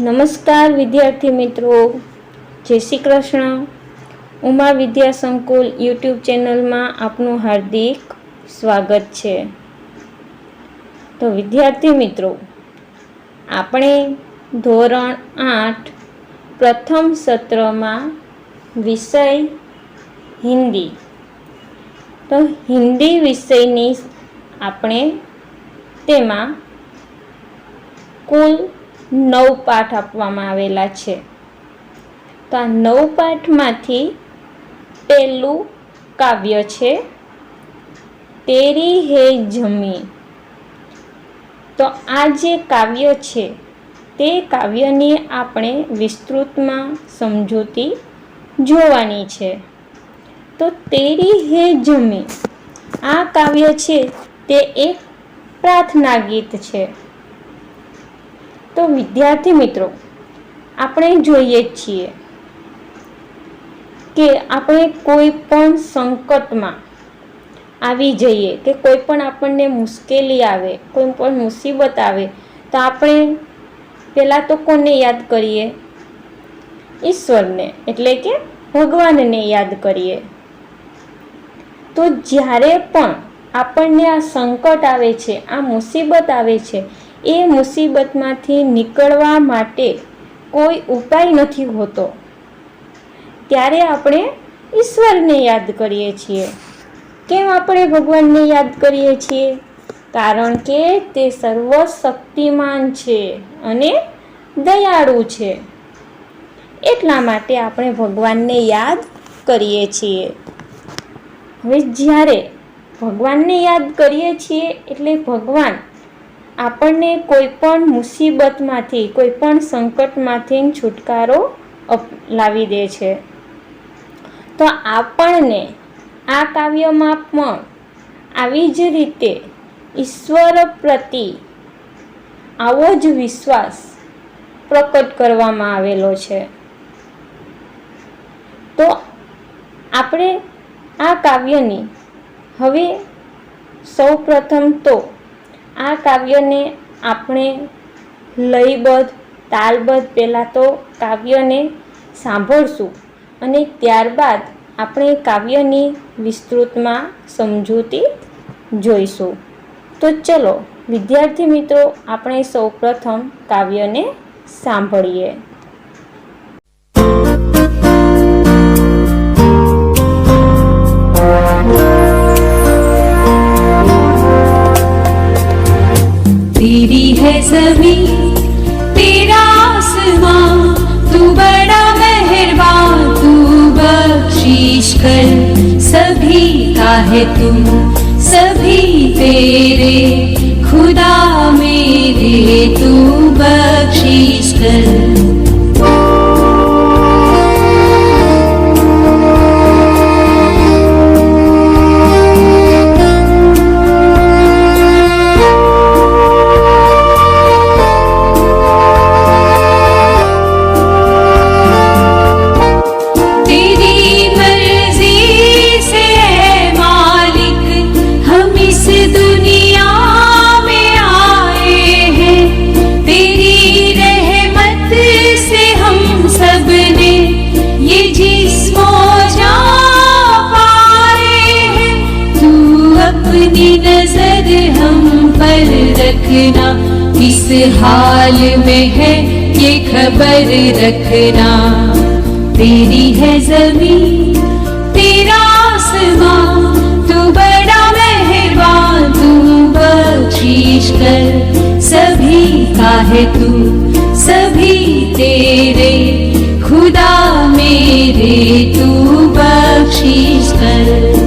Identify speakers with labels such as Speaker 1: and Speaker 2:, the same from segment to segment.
Speaker 1: નમસ્કાર વિદ્યાર્થી મિત્રો, જય શ્રી કૃષ્ણ. ઉમા વિદ્યા સંકુલ યુટ્યુબ ચેનલમાં આપનું હાર્દિક સ્વાગત છે. તો વિદ્યાર્થી મિત્રો, આપણે ધોરણ 8 પ્રથમ સત્રમાં વિષય હિન્દી, તો હિન્દી વિષયની આપણે તેમાં કુલ 9 પાઠ આપવામાં આવેલા છે. તો આ 9 પાઠમાંથી પહેલું કાવ્ય છે તેરી હે જમી. તો આ જે કાવ્ય છે તે કાવ્યની આપણે વિસ્તૃતમાં સમજૂતી જોવાની છે. તો તેરી હે જમી આ કાવ્ય છે તે એક પ્રાર્થના ગીત છે. તો વિદ્યાર્થી મિત્રો, આપણે જોઈએ છીએ કે આપણે કોઈ પણ સંકટમાં આવી જઈએ કે કોઈ પણ આપણને મુશ્કેલી આવે, કોઈ પણ મુસીબત આવે, તો આપણે પહેલાં તો કોને યાદ કરીએ? ઈશ્વરને, એટલે કે ભગવાનને યાદ કરીએ. તો જ્યારે પણ આપણને આ સંકટ આવે છે, આ મુસીબત આવે છે, એ મુસીબતમાંથી નીકળવા માટે કોઈ ઉપાય નથી હોતો, ત્યારે આપણે ઈશ્વરને યાદ કરીએ છીએ. કેમ આપણે ભગવાનને યાદ કરીએ છીએ? કારણ કે તે સર્વશક્તિમાન છે અને દયાળુ છે, એટલા માટે આપણે ભગવાનને યાદ કરીએ છીએ. હવે જ્યારે ભગવાનને યાદ કરીએ છીએ એટલે ભગવાન આપણને કોઈ પણ મુસીબતમાંથી, કોઈ પણ સંકટમાંથી છુટકારો લાવી દે છે. તો આપણને આ કાવ્યમાં પણ આવી જ રીતે ઈશ્વર પ્રતિ આવો જ વિશ્વાસ પ્રકટ કરવામાં આવેલો છે. તો આપણે આ કાવ્યની હવે સૌ પ્રથમ તો આ કાવ્યને આપણે લયબદ્ધ, તાલબદ્ધ પહેલાં તો કાવ્યને સાંભળશું અને ત્યારબાદ આપણે કાવ્યની વિસ્તૃતમાં સમજૂતી જોઈશું. તો ચલો વિદ્યાર્થી મિત્રો, આપણે સૌ પ્રથમ કાવ્યને સાંભળીએ.
Speaker 2: तेरी है ज़मीं तेरा आसमां, तू बड़ा मेहरबान, तू बख्शीश कर सभी का है तू, सभी तेरे खुदा मेरे, तू बख्शीश कर. रखना किस हाल में है ये खबर रखना. तेरी है ज़मीं तेरा आसमां, तू बड़ा मेहरबान, तू बख्शीश कर सभी का है तू, सभी तेरे खुदा मेरे, तू बख्शीश कर.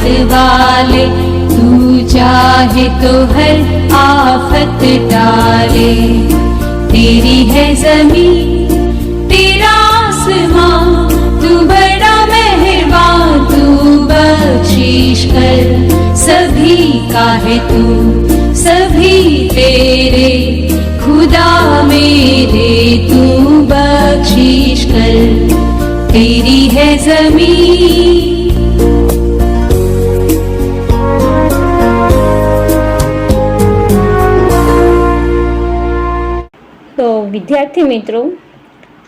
Speaker 2: रखवाले, तू चाहे तो हर आफत टाले। तेरी है जमीन तेरा आसमां, तू बड़ा मेहरबान, तू बख्शिश कर। सभी का है तू सभी तेरे, खुदा मेरे तू बख्शिश कर। तेरी है जमीन।
Speaker 1: તો વિદ્યાર્થી મિત્રો,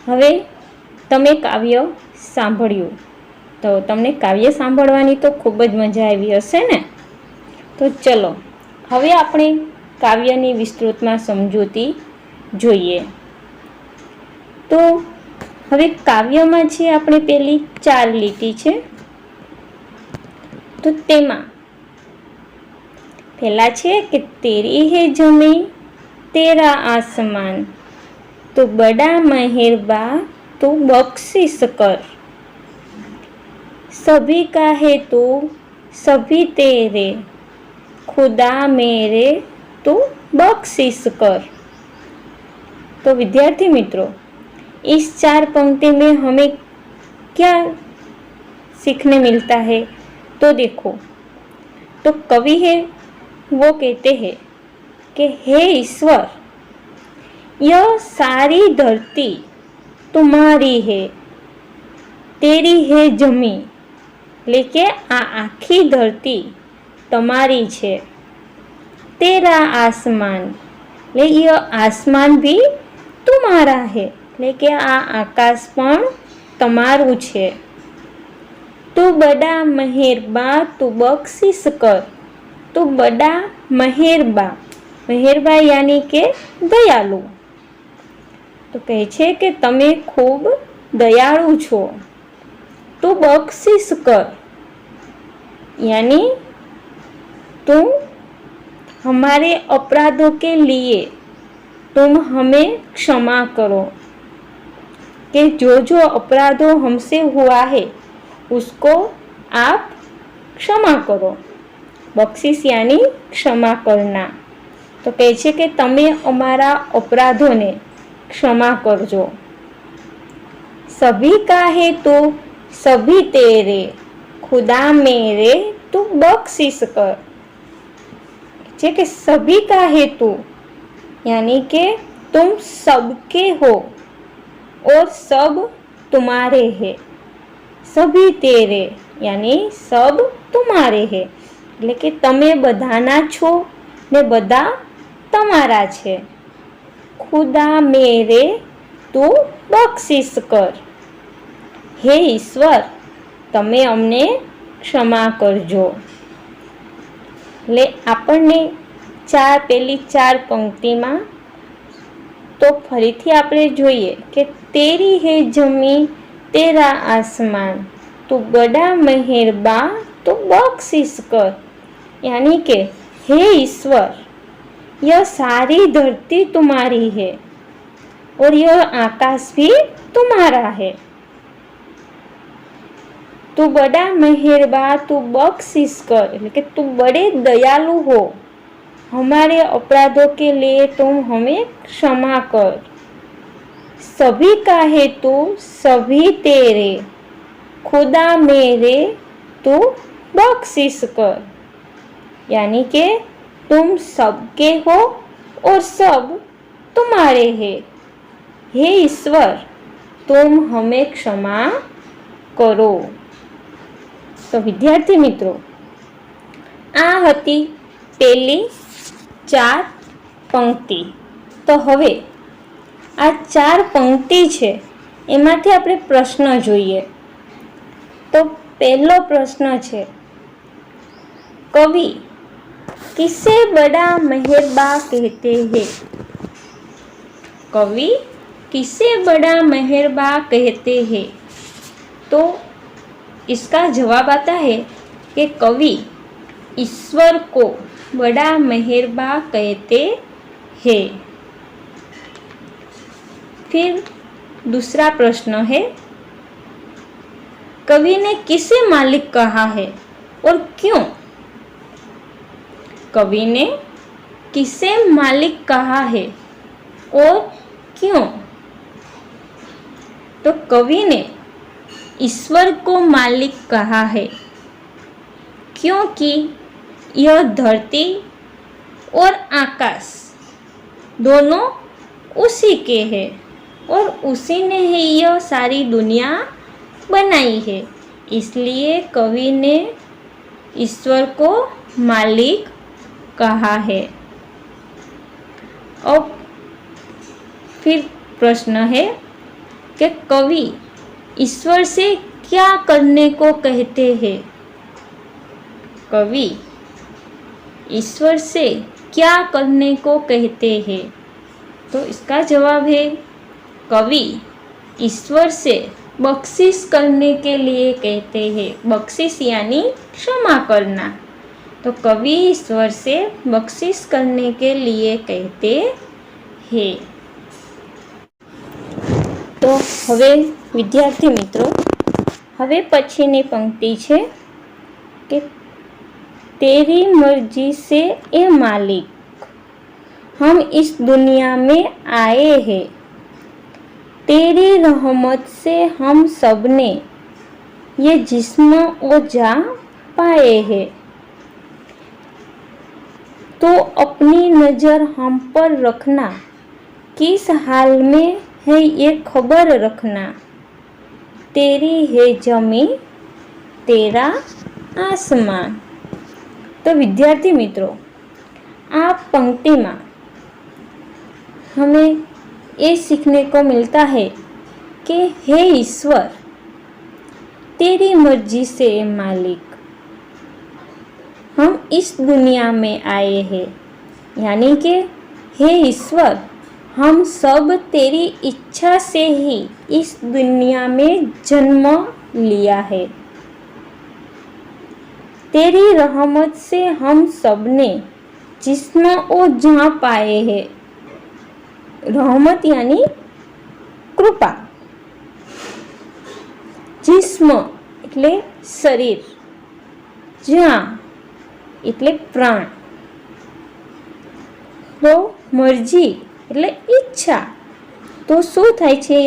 Speaker 1: હવે તમે કાવ્ય સાંભળ્યું તો તમને કાવ્ય સાંભળવાની તો ખૂબ જ મજા આવી હશે ને? તો ચલો હવે આપણે કાવ્યની વિસ્તૃતમાં સમજૂતી જોઈએ. તો હવે કાવ્યમાં છે આપણે પેલી 4 લીટી છે. તો તેમાં પહેલા છે કે તેરી હે જમીન तेरा आसमान, तो बड़ा मेहरबान तो बख्शिश कर। सभी का है तो सभी तेरे, खुदा मेरे तो बख्शिश कर। तो विद्यार्थी मित्रों, इस 4 पंक्ति में हमें क्या सीखने मिलता है? तो देखो, तो कवि है वो कहते हैं कि हे ईश्वर, यह सारी धरती तुम्हारी है, तेरी है जमी, लेके आ आखी धरती तुम्हारी छे। तेरा आसमान, ले यह आसमान भी तुम्हारा है, लेके आ आकाश पण तमारू छे। तू बड़ा मेहरबा तू बख्शिश कर। तू बड़ा मेहरबा, मेहरबा यानी के दयालु। तो कहे छे कि तमे खूब दयालु छो। तू बख्शिश कर यानी तुम हमारे अपराधों के लिए तुम हमें क्षमा करो, कि जो जो अपराधों हमसे हुआ है उसको आप क्षमा करो। बख्शिश यानी क्षमा करना। तो कहे छे कि तमे अमारा अपराधोने क्षमा करजो। सभी का है तो सभी तेरे, खुदा मेरे तू बख्शिश कर। छे कि सभी का है तू यानी कि तुम सबके हो और सब तुम्हारे है। सभी तेरे यानी सब तुम्हारे है, એટલે કે તમે બધાના છો ને બધા તમારા છે. ખુદા મેરે તું બખ્શિશ કર. હે ઈશ્વર, તમે અમને ક્ષમા કરજો. એટલે આપણને પેલી 4 પંક્તિમાં તો ફરીથી આપણે જોઈએ કે તેરી હે જમી તેરા આસમાન, તું બડા મહેરબા तो बख्शिश कर, यानी कि हे ईश्वर, यह सारी धरती तुम्हारी है और यह आकाश भी तुम्हारा है. तू बड़ा मेहरबा तू बख्शिश कर, એટલે કે तू बड़े दयालु हो, हमारे अपराधों के लिए तुम हमें क्षमा कर. सभी का है तू सभी तेरे, खुदा मेरे तू बख्शिश कर, यानी कि तुम सबके हो और सब तुम्हारे हैं. हे ईश्वर, तुम हमें क्षमा करो. तो विद्यार्थी मित्रों, आ हती पेली 4 पंक्ति. तो हवे आ 4 पंक्ति छे एमांथी आपणे प्रश्न जोईए. तो पहलो प्रश्न छे, कवि किसे बड़ा मेहरबा कहते हैं? कवि किसे बड़ा मेहरबा कहते हैं? तो इसका जवाब आता है कि कवि ईश्वर को बड़ा मेहरबा कहते हैं. फिर दूसरा प्रश्न है, कवि ने किसे मालिक कहा है और क्यों? कवि ने किसे मालिक कहा है और क्यों? तो कवि ने ईश्वर को मालिक कहा है क्योंकि यह धरती और आकाश दोनों उसी के हैं और उसी ने ही यह सारी दुनिया बनाई है, इसलिए कवि ने ईश्वर को मालिक कहा है। अब फिर प्रश्न है कि कवि ईश्वर से क्या करने को कहते हैं? कवि ईश्वर से क्या करने को कहते हैं? तो इसका जवाब है कवि ईश्वर से बख्शिश करने के लिए कहते हैं। बख्शिश यानी क्षमा करना। तो कवि ईश्वर से बख्शिश करने के लिए कहते हैं। तो હવે વિદ્યાર્થી મિત્રો, હવે પછીની પંક્તિ છે કે तेरी मर्जी से ए मालिक हम इस दुनिया में आए हैं, तेरी रहमत से हम सब ने ये जिस्म और जा पाए हैं, तो अपनी नज़र हम पर रखना, किस हाल में है ये खबर रखना, तेरी है जमीन तेरा आसमान। तो विद्यार्थी मित्रों, आप पंक्ति में हमें ये सीखने को मिलता है कि हे ईश्वर, तेरी मर्जी से मालिक हम इस दुनिया में आए हैं, यानी कि हे ईश्वर, हम सब तेरी इच्छा से ही इस दुनिया में जन्म लिया है, तेरी रहमत से हम सब ने जिस्म और जहाँ पाए हैं। रहमत यानी कृपा, जिस्म એટલે શરીર, જ્યાં એટલે પ્રાણ, તો મરજી એટલે ઈચ્છા। તો શું થાય છે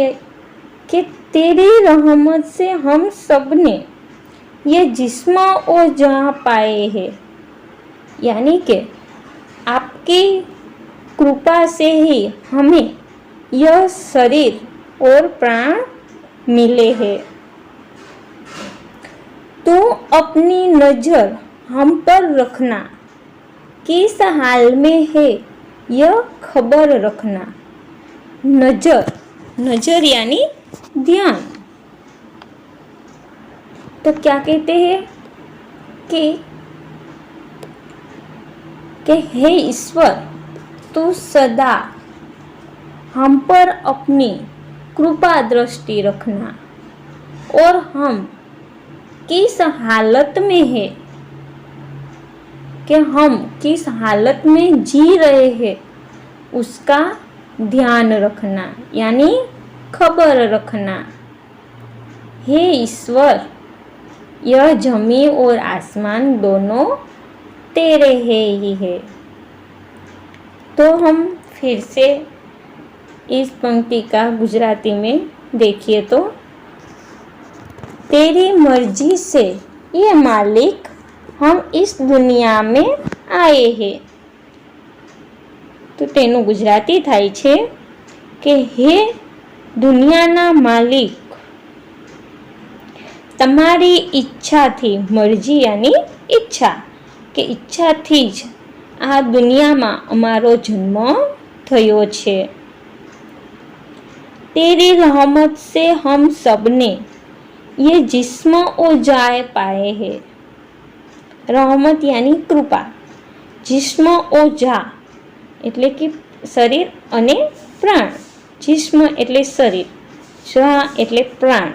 Speaker 1: કે तेरी रहमत से हम सब ने ये जिस्म और जहाँ पाए हैं, यानी कि आपकी कृपा से ही हमें यह शरीर और प्राण मिले हैं, तो अपनी नज़र हम पर रखना, किस हाल में है यह खबर रखना। नज़र, नज़र यानी ध्यान। तो क्या कहते हैं कि हे ईश्वर, तू सदा हम पर अपनी कृपा दृष्टि रखना और हम किस हालत में है, कि हम किस हालत में जी रहे हैं उसका ध्यान रखना, यानी खबर रखना। हे ईश्वर, यह जमीन और आसमान दोनों तेरे ही है। तो हम फिर से इस पंक्ति का गुजराती में देखिए तो, तेरी मर्जी से ये मालिक हम इस दुनिया में आए हैं। तो तेनु गुजराती थाय छे कि हे दुनियाना मालिक, तमारी इच्छा थी, मर्जी यानी इच्छा, कि इच्छा थी ज आ दुनिया में अमारो जन्म थयो छे। तेरी रहमत से हम सबने ये जिस्म और जाए पाए हैं। रहमत यानी कृपा, जिस्म और जा એટલે કે શરીર અને પ્રાણ। जिस्म એટલે શરીર, जा એટલે પ્રાણ।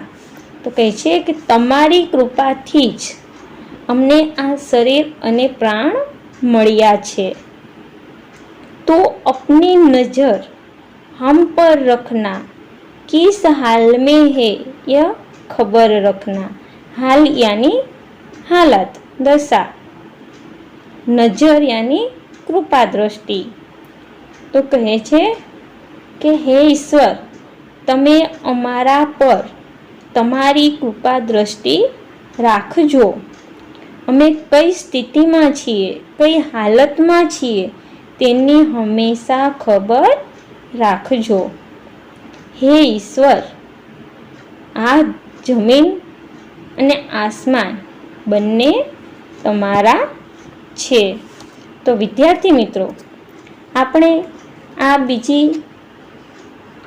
Speaker 1: तो કહે છે કે તમારી કૃપાથી જ અમને આ શરીર અને પ્રાણ મળ્યા છે। तो अपनी नज़र हम पर रखना, किस हाल में है यह खबर रखना। हाल यानी हालत, दशा। नजर यानी कृपा दृष्टि। तो कहे छे के हे ईश्वर, तमे अमारा पर तमारी कृपा दृष्टि राखजो। अमे कई स्थिति में छीए, कई हालत में छीए, तेनी हमेशा खबर राखजो। हे ईश्वर, आ जमीन अने आसमान बंने तमारा छे। तो विद्यार्थी मित्रों, आपणे आ बीजी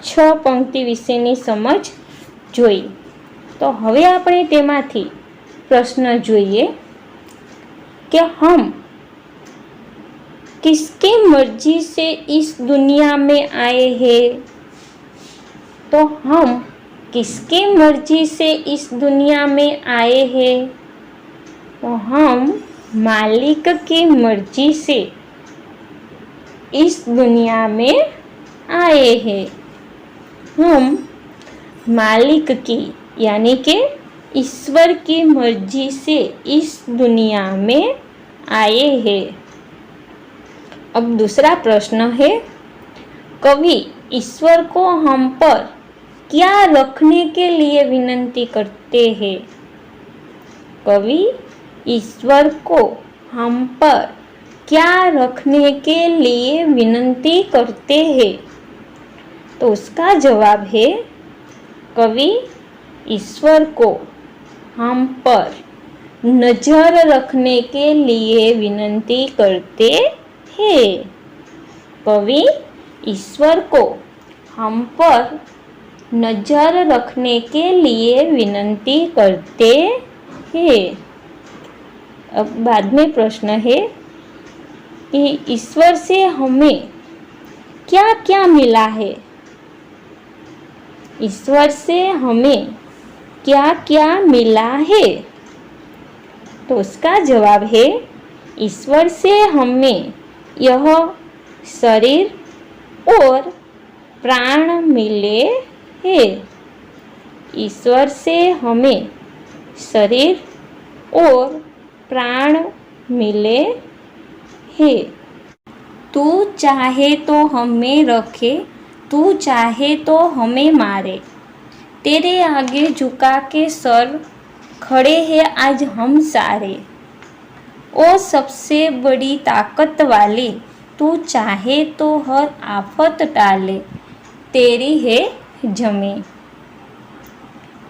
Speaker 1: 6 पंक्ति विशेनी समझ जोई। तो हवे आपणे तेमांथी प्रश्न जोईए कि हम किसकी मर्जी से इस दुनिया में आए हैं। तो हम किसकी मर्जी से इस दुनिया में आए हैं? तो हम मालिक की मर्जी से इस दुनिया में आए हैं। हम मालिक की यानी कि ईश्वर की मर्जी से इस दुनिया में आए हैं। अब दूसरा प्रश्न है, कवि ईश्वर को हम पर क्या रखने के लिए विनती करते हैं? कवि ईश्वर को हम पर क्या रखने के लिए विनती करते हैं? तो उसका जवाब है, कवि ईश्वर को हम पर नजर रखने के लिए विनती करते हैं। कवि ईश्वर को हम पर नजर रखने के लिए विनती करते हैं। अब बाद में प्रश्न है कि ईश्वर से हमें क्या क्या मिला है? ईश्वर से हमें क्या क्या मिला है? तो उसका जवाब है, ईश्वर से हमें यह शरीर और प्राण मिले हैं। ईश्वर से हमें शरीर और प्राण मिले हैं। तू चाहे तो हमें रखे, तू चाहे तो हमें मारे, तेरे आगे झुका के सर खड़े हैं आज हम सारे। ओ सबसे बड़ी ताकत वाले, तू चाहे तो हर आफत टाले, तेरी है जमी।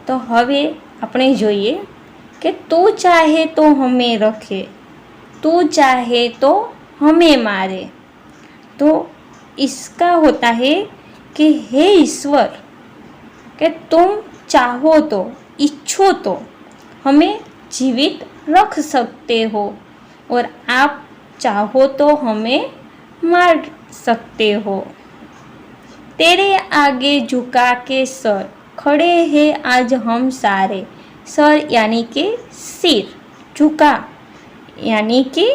Speaker 1: तो हवे આપણે જોઈએ કે तू चाहे तो हमें रखे, तू चाहे तो हमें मारे। तो इसका होता है कि हे ईश्वर, कि तुम चाहो तो, इच्छो तो हमें जीवित रख सकते हो और आप चाहो तो हमें मार सकते हो। तेरे आगे झुका के सर खड़े हैं आज हम सारे। सर यानी कि सिर, झुका यानी कि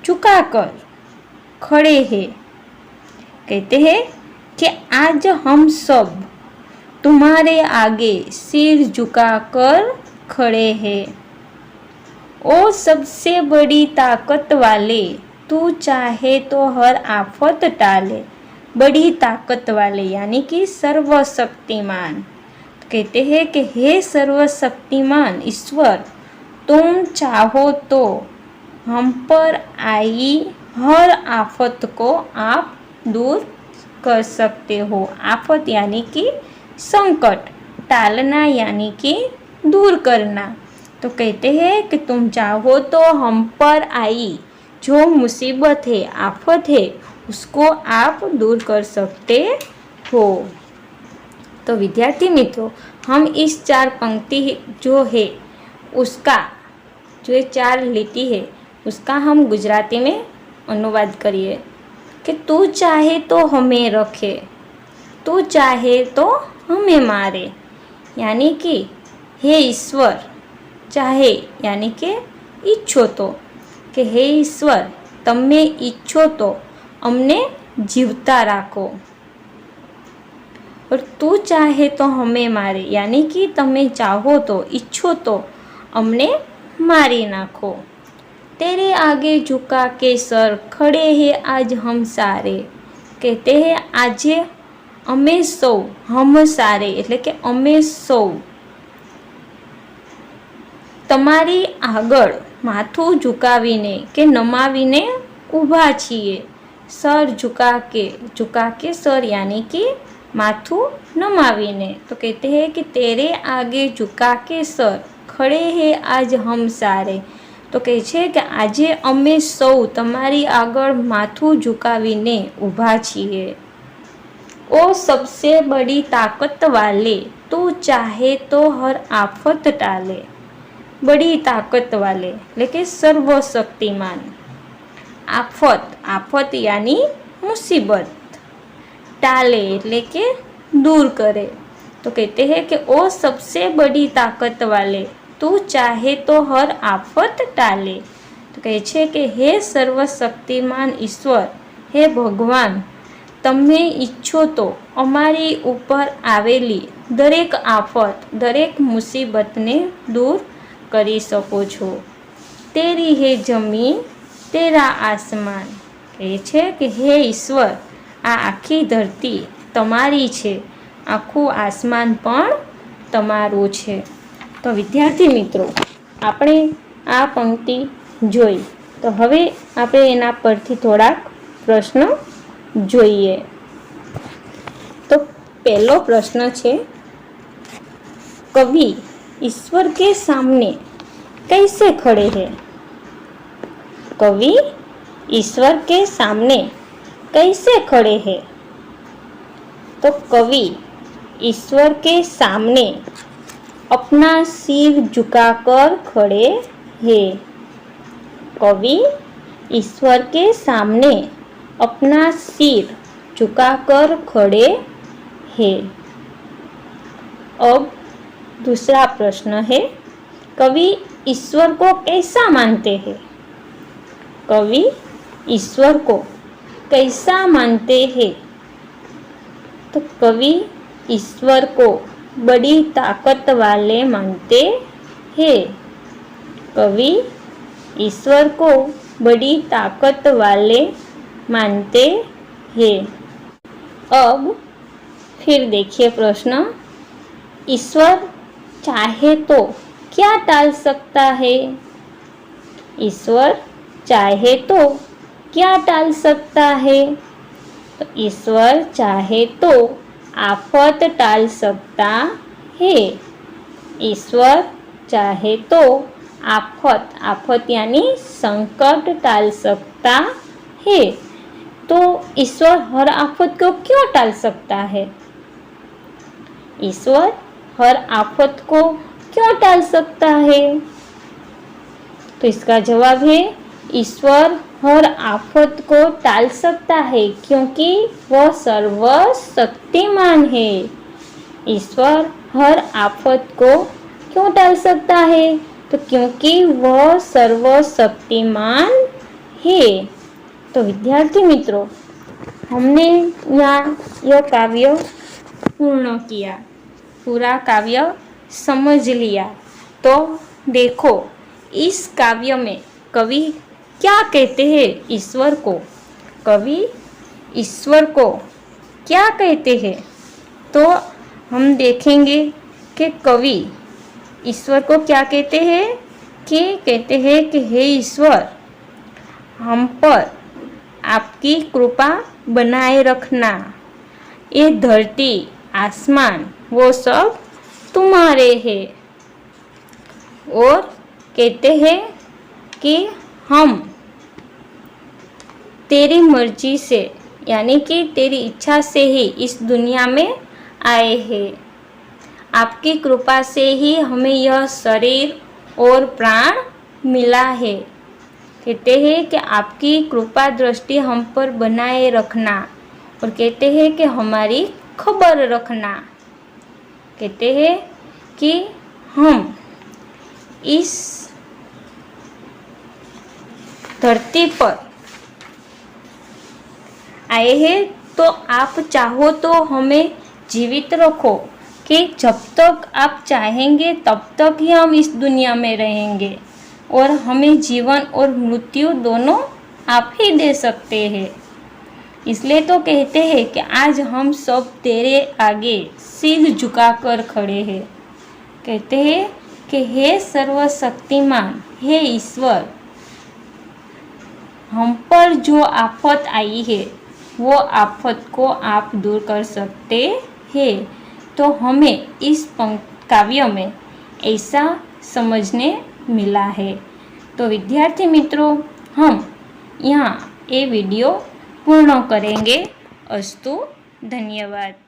Speaker 1: झुका कर, खड़े हैं। कहते हैं कि आज हम सब तुम्हारे आगे सिर झुकाकर खड़े हैं। ओ सबसे बड़ी ताकत वाले, तू चाहे तो हर आफत टाले। बड़ी ताकत वाले यानी कि सर्वशक्तिमान। तो कहते हैं कि हे सर्वशक्तिमान ईश्वर, तुम चाहो तो हम पर आई हर आफत को आप दूर कर सकते हो। आफत यानी कि संकट, टालना यानी कि दूर करना। तो कहते हैं कि तुम चाहो तो हम पर आई जो मुसीबत है, आफत है, उसको आप दूर कर सकते हो। तो विद्यार्थी मित्रों, हम इस 4 पंक्ति जो है उसका, जो ये 4 लिटी है उसका हम गुजराती में अनुवाद करिए कि तू चाहे तो हमें रखे, तू चाहे तो हमें मारे। यानी कि हे ईश्वर, चाहे यानी कि ઈચ્છો તો, કે હે ઈશ્વર તમે ઈચ્છો તો અમને જીવતા રાખો। और तू चाहे तो हमें मारे यानी कि તમે ચાહો તો, ઈચ્છો તો અમને મારી નાખો। तेरे आगे झुका के सर खड़े हैं आज हम सारे। कहते हैं આજે અમે સૌ હમ સારે એટલે કે અમે સૌ તમારી આગળ માથું ઝુકાવીને કે નમાવીને ઊભા છીએ। સર झुका के सर यानी कि माथू नमावीने। तो कहते हैं कि तेरे आगे झुका के सर खड़े हैं आज हम सारे। तो कहे छे कि आजे अमे सौ तमारी आगळ माथू झुकावीने ऊभा छीए। ओ सबसे बड़ी ताकत वाले तू चाहे तो हर आफत टाले। बड़ी ताकत वाले એટલે કે સર્વશક્તિમાન। आफत यानी मुसीबत, टाले એટલે કે दूर करे। तो कहते हैं कि ओ सबसे बड़ी ताकत वाले तू चाहे तो हर आफत टाले। तो कहे छे कि हे सर्वशक्तिमान ईश्वर, हे भगवान, તમે ઈચ્છો તો અમારી ઉપર આવેલી દરેક આફત, દરેક મુસીબતને દૂર કરી શકો છો। તેરી હે જમીન તેરા આસમાન। કહે છે કે હે ઈશ્વર, આ આખી ધરતી તમારી છે, આખું આસમાન પણ તમારું છે। તો વિદ્યાર્થી મિત્રો, આપણે આ પંક્તિ જોઈ, તો હવે આપણે એના પરથી થોડાક પ્રશ્નો જોઈએ। तो पहलो प्रश्न है, कवि ईश्वर के सामने कैसे खड़े हैं? कवि ईश्वर के सामने कैसे खड़े हैं? तो कवि ईश्वर के सामने अपना सिर झुकाकर खड़े हैं। कवि ईश्वर के सामने अपना सिर झुकाकर खड़े हैं। अब दूसरा प्रश्न है, कवि ईश्वर को कैसा मानते हैं? कवि ईश्वर को कैसा मानते हैं? तो कवि ईश्वर को बड़ी ताकत वाले मानते हैं। कवि ईश्वर को बड़ी ताकत वाले मानते हैं। अब फिर देखिए प्रश्न, ईश्वर चाहे तो क्या टाल सकता है? ईश्वर चाहे तो क्या टाल सकता है? तो ईश्वर चाहे तो आफत टाल सकता है। ईश्वर चाहे तो आफत यानी संकट टाल सकता है। तो ईश्वर हर आफत को क्यों टाल सकता है? ईश्वर हर आफत को क्यों टाल सकता है? तो इसका जवाब है, ईश्वर हर आफत को टाल सकता है क्योंकि वह सर्वशक्तिमान है। ईश्वर हर आफत को क्यों टाल सकता है? तो क्योंकि वह सर्वशक्तिमान है। तो विद्यार्थी मित्रों, हमने यहाँ यह काव्य पूर्ण किया, पूरा काव्य समझ लिया। तो देखो इस काव्य में कवि क्या कहते हैं ईश्वर को? कवि ईश्वर को क्या कहते हैं? तो हम देखेंगे कि कवि ईश्वर को क्या कहते हैं, कि कहते हैं कि हे ईश्वर, हम पर आपकी कृपा बनाए रखना। ये धरती आसमान वो सब तुम्हारे हैं। और कहते हैं कि हम तेरी मर्जी से यानी कि तेरी इच्छा से ही इस दुनिया में आए हैं। आपकी कृपा से ही हमें यह शरीर और प्राण मिला है। कहते हैं कि आपकी कृपा दृष्टि हम पर बनाए रखना, और कहते हैं कि हमारी खबर रखना। कहते हैं कि हम इस धरती पर आए हैं, तो आप चाहो तो हमें जीवित रखो, कि जब तक आप चाहेंगे तब तक ही हम इस दुनिया में रहेंगे। और हमें जीवन और मृत्यु दोनों आप ही दे सकते हैं। इसलिए तो कहते हैं कि आज हम सब तेरे आगे सिर झुकाकर खड़े हैं। कहते हैं कि हे सर्वशक्तिमान, हे ईश्वर, हम पर जो आफत आई है वो आफत को आप दूर कर सकते हैं। तो हमें इस काव्य में ऐसा समझने मिला है। तो विद्यार्थी मित्रों, हम यहाँ ये वीडियो पूर्ण करेंगे। अस्तु, धन्यवाद।